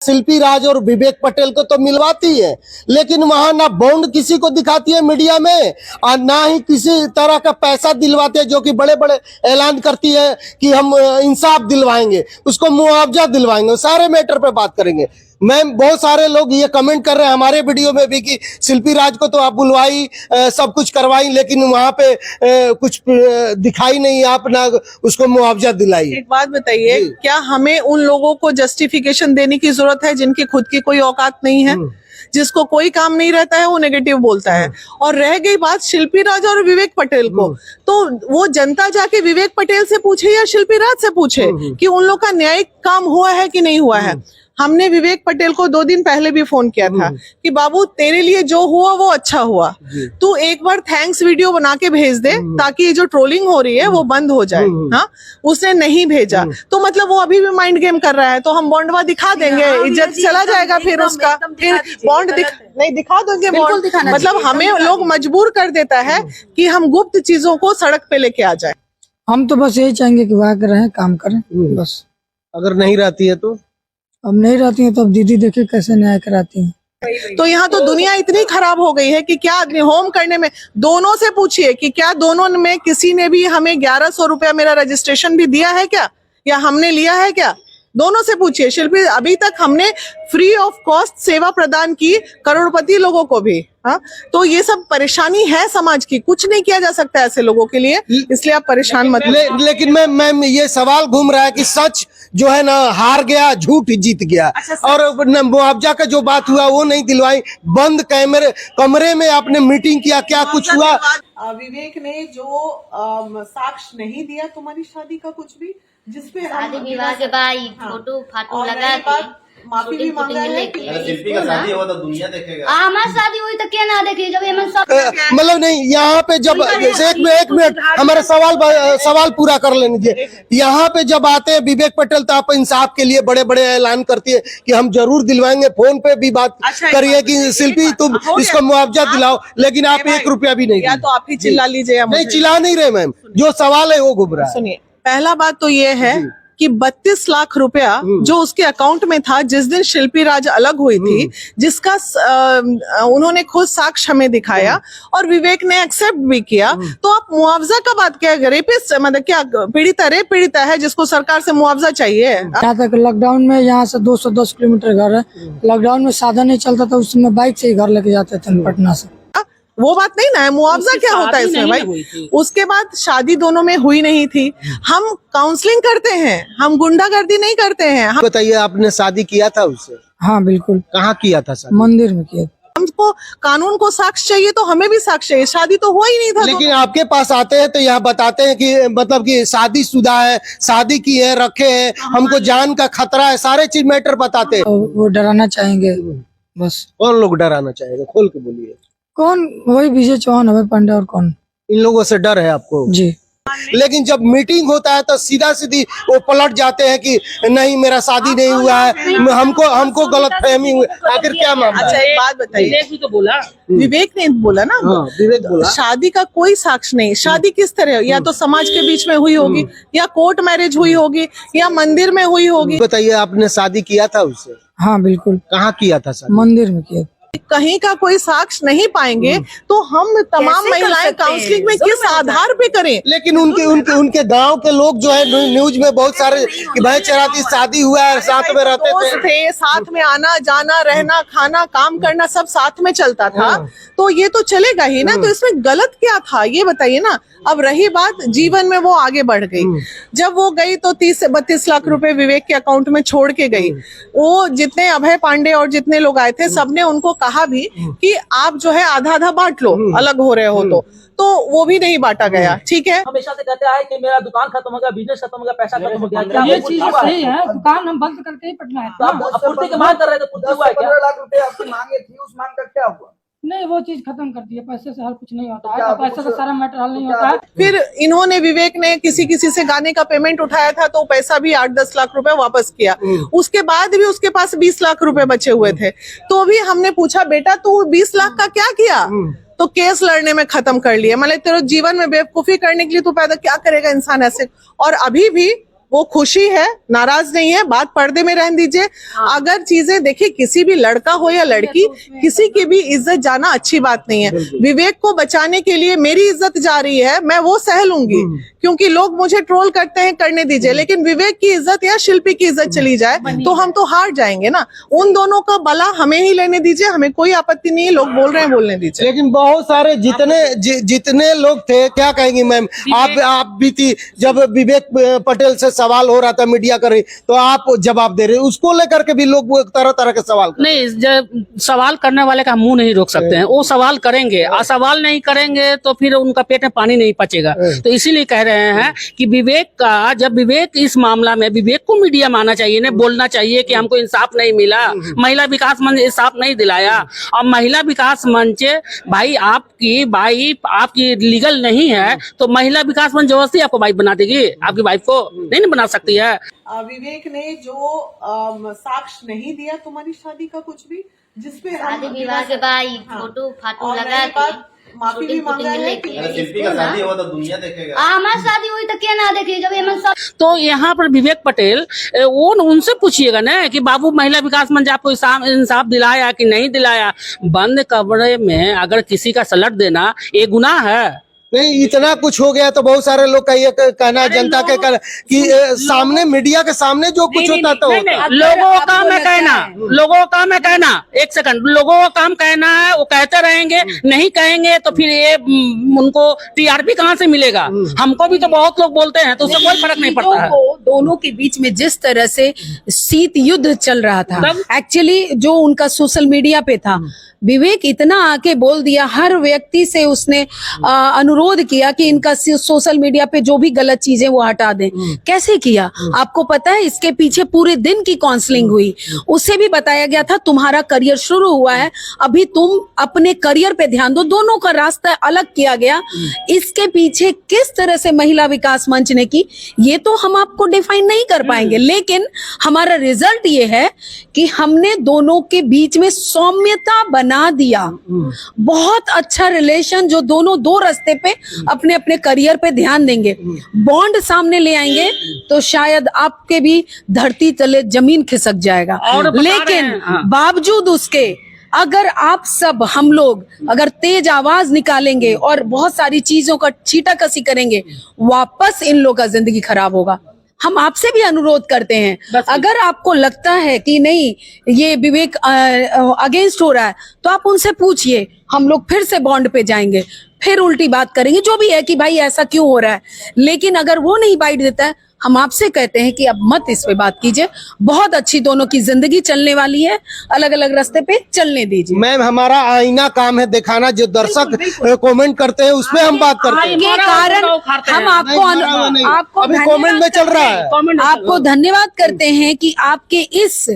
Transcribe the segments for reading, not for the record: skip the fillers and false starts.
शिल्पी राज और विवेक पटेल को तो मिलवाती है, लेकिन वहां ना बॉन्ड किसी को दिखाती है मीडिया में और ना ही किसी तरह का पैसा दिलवाते हैं, जो कि बड़े बड़े ऐलान करती है कि हम इंसाफ दिलवाएंगे, उसको मुआवजा दिलवाएंगे, सारे मैटर पे बात करेंगे। मैम, बहुत सारे लोग ये कमेंट कर रहे हैं हमारे वीडियो में भी कि शिल्पी राज को तो आप बुलवाई, सब कुछ करवाई, लेकिन वहां पे कुछ दिखाई नहीं, आप ना उसको मुआवजा दिलाई। एक बात बताइए, क्या हमें उन लोगों को जस्टिफिकेशन देने की जरूरत है जिनकी खुद की कोई औकात नहीं है, जिसको कोई काम नहीं रहता है, वो नेगेटिव बोलता है? और रह गई बात शिल्पी राज और विवेक पटेल को, तो वो जनता जाके विवेक पटेल से पूछे या शिल्पी राज से पूछे कि उन लोग का न्यायिक काम हुआ है कि नहीं हुआ है। हमने विवेक पटेल को 2 दिन पहले भी फोन किया था कि बाबू तेरे लिए जो हुआ वो अच्छा हुआ, तू एक बार थैंक्स वीडियो बना के भेज दे ताकि ये जो ट्रोलिंग हो रही है वो बंद हो जाए। हाँ, उसने नहीं भेजा तो मतलब वो अभी भी माइंड गेम कर रहा है, तो हम बॉन्डवा दिखा देंगे, इज्जत चला जाएगा फिर उसका, फिर बॉन्ड नहीं दिखा देंगे बॉन्ड। मतलब हमें लोग मजबूर कर देता है कि हम गुप्त चीजों को सड़क पे लेके आ जाए। हम तो बस यही चाहेंगे कि वहाँ रहें, काम करें बस। अगर नहीं रहती है तो अब नहीं रहती है तो अब दीदी देखे कैसे न्याय कराती है। तो यहाँ तो दुनिया इतनी खराब हो गई है कि क्या आदमी होम करने में, दोनों से पूछिए कि क्या दोनों में किसी ने भी हमें 1100 रुपया मेरा रजिस्ट्रेशन भी दिया है क्या, या हमने लिया है क्या? दोनों से पूछिए। शिल्पी, अभी तक हमने फ्री ऑफ कॉस्ट सेवा प्रदान की करोड़पति लोगों को भी। हाँ, तो ये सब परेशानी है समाज की, कुछ नहीं किया जा सकता ऐसे लोगों के लिए, इसलिए आप परेशान मत। लेकिन मैम ये सवाल घूम रहा है कि सच जो है ना हार गया, झूठ जीत गया। और मुआवजा का जो बात हुआ वो नहीं दिलवाई, बंद कमरे में आपने मीटिंग किया, क्या कुछ हुआ? विवेक ने जो साक्ष्य नहीं दिया तुम्हारी शादी का कुछ भी, जिसपे शादी विवाह के बाद फोटो फाटो लगा के माफी भी मांगा है। शिल्पी का शादी हुआ तो दुनिया देखेगा। हमारी शादी हुई तो क्या ना देखे, जब हमें सब मतलब नहीं, यहाँ पे जब एक मिनट हमारा सवाल पूरा कर लेने दीजिए। यहाँ पे जब आते हैं विवेक पटेल तो आप इंसाफ के लिए बड़े बड़े ऐलान करती है कि हम जरूर दिलवाएंगे, फोन पे भी बात करिए कि शिल्पी तुम इसको मुआवजा दिलाओ, लेकिन आप 1 रुपया भी नहीं। या तो आप ही चिल्ला लीजिए। नहीं, चिल्ला नहीं रहे मैम, जो सवाल है वो घूम रहा है। सुनिए, पहला बात तो ये है कि 32 लाख रुपया जो उसके अकाउंट में था जिस दिन शिल्पी राज अलग हुई थी, जिसका उन्होंने खुद साक्ष्य हमें दिखाया और विवेक ने एक्सेप्ट भी किया, तो आप मुआवजा का बात क्या करें? मतलब क्या पीड़िता है जिसको सरकार से मुआवजा चाहिए? यहाँ तक लॉकडाउन में यहाँ से 210 किलोमीटर घर है, लॉकडाउन में साधन नहीं चलता था, उस समय बाइक से ही घर लेके जाते थे पटना से। वो बात नहीं ना है, मुआवजा क्या होता है इसमें भाई? उसके बाद शादी दोनों में हुई नहीं थी। हम काउंसलिंग करते हैं, हम गुंडागर्दी नहीं करते हैं। बताइए, आपने शादी किया था उससे? हाँ बिल्कुल। कहाँ किया था शादी? मंदिर में किया। हमको कानून को साक्ष्य चाहिए तो हमें भी साक्ष्य चाहिए, शादी तो हुआ ही नहीं था। लेकिन आपके पास आते हैं तो यहाँ बताते हैं कि मतलब कि शादीशुदा है, शादी की है, रखे हैं, हमको जान का खतरा है, सारे चीज मैटर बताते हैं। वो डराना चाहेंगे बस। कौन लोग डराना चाहेंगे? खोल के बोलिए। कौन? वही विजय चौहान, अभय पांडे, और कौन? इन लोगों से डर है आपको? जी। लेकिन जब मीटिंग होता है तो सीधा सीधी वो पलट जाते हैं कि नहीं मेरा शादी नहीं हुआ है, हमको गलतफहमी हुई। आखिर क्या मामला? अच्छा, एक बात बताइए, विवेक भी तो बोला, विवेक ने बोला ना। हाँ, विवेक बोला शादी का कोई साक्ष्य नहीं। शादी किस तरह, या तो समाज के बीच में हुई होगी, या कोर्ट मैरिज हुई होगी, या मंदिर में हुई होगी। बताइए, आपने शादी किया था उससे? हाँ बिल्कुल। कहाँ किया था शादी? मंदिर में किया। कहीं का कोई साक्ष्य नहीं पाएंगे तो हम तमाम महिलाएं काउंसलिंग में किस आधार पे करें? लेकिन उनके गांव के लोग जो है न्यूज में बहुत सारे कि भाई चराती शादी हुआ है, साथ में रहते थे, साथ में आना जाना, रहना, खाना, काम करना सब साथ में चलता था, तो ये तो चलेगा ही ना। तो इसमें गलत क्या था ये बताइए ना। अब रही बात जीवन में, वो आगे बढ़ गई। जब वो गई तो 30 से 32 लाख रुपए विवेक के अकाउंट में छोड़ के गई। वो जितने अभय पांडे और जितने लोग आए थे सबने उनको कहा भी कि आप जो है आधा आधा बांट लो, अलग हो रहे हो तो वो भी नहीं बांटा गया। ठीक है, हमेशा से कहते हैं कि मेरा दुकान खत्म हो गया, बिजनेस खत्म हो गया, पैसा खत्म हो गया। ये चीज सही है, दुकान हम बंद करके ही पटना है। तो आप आपूर्ति की मांग कर रहे थे, पूर्ति हुआ है क्या? 15 लाख रुपए आपकी मांगे थी, उस मांग का क्या हुआ? नहीं, वो चीज खत्म कर दी है। पैसे से हल कुछ नहीं होता है, पैसे से सारा मैटर हल नहीं होता है। फिर इन्होंने, विवेक ने किसी से गाने का पेमेंट उठाया था तो पैसा भी 8-10 लाख रुपए वापस किया। उसके बाद भी उसके पास 20 लाख रुपए बचे हुए थे, तो भी हमने पूछा बेटा तू 20 लाख का क्या किया? तो केस लड़ने में खत्म कर लिया। मतलब तेरे जीवन में बेवकूफी करने के लिए तू पैदा क्या करेगा इंसान ऐसे। और अभी भी वो खुशी है, नाराज नहीं है, बात पर्दे में रहने दीजिए। अगर चीजें देखिए, किसी भी लड़का हो या लड़की, किसी की भी इज्जत जाना अच्छी बात नहीं है। विवेक को बचाने के लिए मेरी इज्जत जा रही है, मैं वो सह लूंगी, क्योंकि लोग मुझे ट्रोल करते हैं, करने दीजिए। लेकिन विवेक की इज्जत या शिल्पी की इज्जत चली जाए तो हम तो हार जाएंगे ना। उन दोनों का बला हमें ही लेने दीजिए, हमें कोई आपत्ति नहीं है, लोग बोल रहे हैं बोलने दीजिए। लेकिन बहुत सारे जितने लोग थे, क्या कहेंगी मैम, आप भी थी जब विवेक पटेल से सवाल हो रहा था, मीडिया कर रही, तो आप जवाब दे रहे, उसको लेकर के भी लोग तरह तरह के सवाल नहीं, जब सवाल करने वाले का मुंह नहीं रोक सकते हैं, वो सवाल करेंगे, और सवाल नहीं करेंगे तो फिर उनका पेट में पानी नहीं पचेगा। तो इसीलिए कह रहे हैं कि विवेक का, जब विवेक इस मामला में, विवेक को मीडिया में आना चाहिए, ने बोलना चाहिए कि हमको इंसाफ नहीं मिला, महिला विकास मंच इंसाफ नहीं दिलाया। और महिला विकास मंच भाई आपकी वाइफ आपकी लीगल नहीं है, तो महिला विकास मंच जबरदस्ती आपको वाइफ बना देगी? आपकी वाइफ को नहीं बना सकती है। विवेक ने जो साक्ष्य नहीं दिया तुम्हारी शादी का, कुछ भी, जिसपे शादी विवाह के बाद फोटो फाटो लगा के माफी भी मांगा है कि अगर शिल्पी का शादी होगा तो दुनिया देखेगा। हमारी शादी हुई तो क्या ना देखे, जब ये सब। तो यहाँ पर विवेक पटेल, वो उनसे पूछिएगा ना कि बाबू महिला विकास मंच आपको इंसाफ दिलाया कि नहीं दिलाया। बंद कमरे में अगर किसी का सलट देना ये गुनाह है? नहीं, इतना कुछ हो गया तो बहुत सारे लोग का ये कहना है, जनता के कहना कि सामने, मीडिया के सामने जो कुछ होता तो लोगों का मैं कहना, लोगों का मैं कहना, एक सेकंड, लोगों का काम कहना है, वो कहते रहेंगे, नहीं कहेंगे तो फिर ये उनको टीआरपी कहाँ से मिलेगा? हमको भी तो बहुत लोग बोलते हैं, तो उससे कोई फर्क नहीं पड़ता है। दोनों के बीच में जिस तरह से शीत युद्ध चल रहा था, एक्चुअली जो उनका सोशल मीडिया पे था, विवेक इतना आके बोल दिया, हर व्यक्ति से उसने अनुरोध किया कि इनका सोशल मीडिया पे जो भी गलत चीजें वो हटा दें। कैसे किया आपको पता है? इसके पीछे पूरे दिन की काउंसलिंग हुई, उसे भी बताया गया था तुम्हारा करियर शुरू हुआ है, अभी तुम अपने करियर पे ध्यान दो। दोनों का रास्ता अलग किया गया। इसके पीछे किस तरह से महिला विकास मंच ने की, ये तो हम आपको डिफाइन नहीं कर पाएंगे, लेकिन हमारा रिजल्ट ये है कि हमने दोनों के बीच में सौम्यता बना दिया। बहुत अच्छा रिलेशन, जो दोनों दो रास्ते पे अपने अपने करियर पे ध्यान देंगे, बॉन्ड सामने ले आएंगे तो शायद आपके भी धरती तले जमीन खिसक जाएगा। लेकिन बावजूद उसके, अगर आप सब, हम लोग अगर तेज आवाज निकालेंगे और बहुत सारी चीजों का छीटाकसी करेंगे, वापस इन लोगों का जिंदगी खराब होगा। हम आपसे भी अनुरोध करते हैं, अगर आपको लगता है कि नहीं ये विवेक अगेंस्ट हो रहा है, तो आप उनसे पूछिए, हम लोग फिर से बॉन्ड पे जाएंगे, फिर उल्टी बात करेंगे, जो भी है कि भाई ऐसा क्यों हो रहा है। लेकिन अगर वो नहीं बाइट देता है, हम आपसे कहते हैं कि अब मत इस पे बात कीजिए। बहुत अच्छी दोनों की जिंदगी चलने वाली है, अलग अलग रास्ते पे चलने दीजिए। मैम, हमारा आईना काम है दिखाना, जो दर्शक कमेंट करते हैं उसमें हम बात करते हैं। के कारण हम आपको अभी कमेंट में चल रहा है, आपको धन्यवाद करते हैं कि आपके इस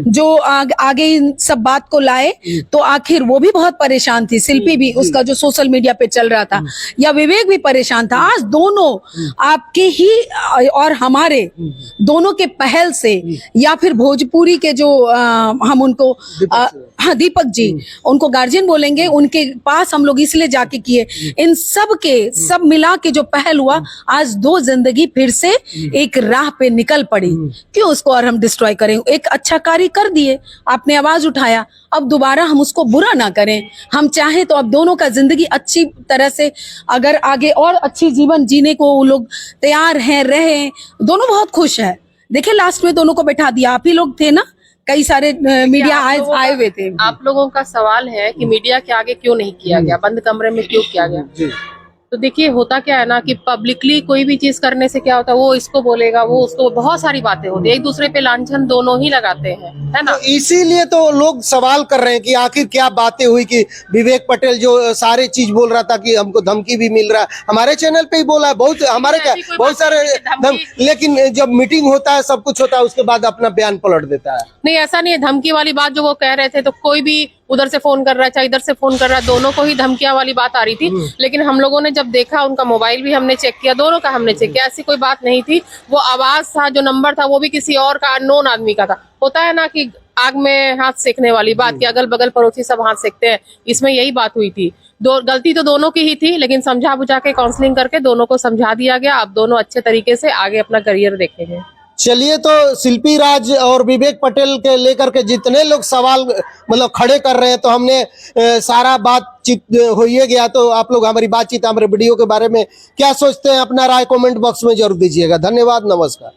जो आगे इन सब बात को लाए। तो आखिर वो भी बहुत परेशान थी, शिल्पी भी, उसका जो सोशल मीडिया पे चल रहा था, या विवेक भी परेशान था। आज दोनों आपके ही और हमारे दोनों के पहल से, या फिर भोजपुरी के जो हम उनको हाँ दीपक जी, उनको गार्जियन बोलेंगे, उनके पास हम लोग इसलिए जाके किए। इन सब के सब मिला के जो पहल हुआ, आज दो जिंदगी फिर से एक राह पे निकल पड़ी। क्यों उसको और हम डिस्ट्रॉय करें? एक अच्छा कार्य कर दिए, आपने आवाज उठाया, अब दोबारा हम उसको बुरा ना करें। हम चाहें तो अब दोनों का जिंदगी अच्छी तरह से, अगर आगे और अच्छी जीवन जीने को वो लोग तैयार हैं, रहे, दोनों बहुत खुश है। देखिए लास्ट में दोनों को बैठा दिया, आप ही लोग थे ना, कई सारे मीडिया आए हुए थे। आप लोगों का सवाल है कि मीडिया के आगे क्यों नहीं किया गया, बंद कमरे में क्यों किया गया? तो देखिए होता क्या है ना कि पब्लिकली कोई भी चीज करने से क्या होता है, वो इसको बोलेगा, वो उसको, बहुत सारी बातें होती है, एक दूसरे पे लांछन दोनों ही लगाते हैं, है ना। तो इसीलिए तो लोग सवाल कर रहे हैं कि आखिर क्या बातें हुई कि विवेक पटेल जो सारे चीज बोल रहा था कि हमको धमकी भी मिल रहा है, हमारे चैनल पे ही बोला है, बहुत हमारे क्या बहुत सारे लेकिन जब मीटिंग होता है, सब कुछ होता है, उसके बाद अपना बयान पलट देता है। नहीं, ऐसा नहीं है। धमकी वाली बात जो वो कह रहे थे, तो कोई भी उधर से फोन कर रहा है, चाहे इधर से फोन कर रहा है, दोनों को ही धमकियां वाली बात आ रही थी। लेकिन हम लोगों ने जब देखा, उनका मोबाइल भी हमने चेक किया, दोनों का हमने चेक किया, ऐसी कोई बात नहीं थी। वो आवाज था, जो नंबर था, वो भी किसी और का, अननोन आदमी का था। होता है ना कि आग में हाथ सेकने वाली बात, कि अगल बगल पड़ोसी सब हाथ सेकते हैं, इसमें यही बात हुई थी। गलती तो दोनों की ही थी, लेकिन समझा बुझा के काउंसलिंग करके दोनों को समझा दिया गया। अब दोनों अच्छे तरीके से आगे अपना करियर देखेंगे। चलिए, तो शिल्पी राज और विवेक पटेल के लेकर के जितने लोग सवाल मतलब खड़े कर रहे हैं, तो हमने सारा बातचीत हो ही गया। तो आप लोग हमारी बातचीत, हमारे वीडियो के बारे में क्या सोचते हैं, अपना राय कमेंट बॉक्स में जरूर दीजिएगा। धन्यवाद, नमस्कार।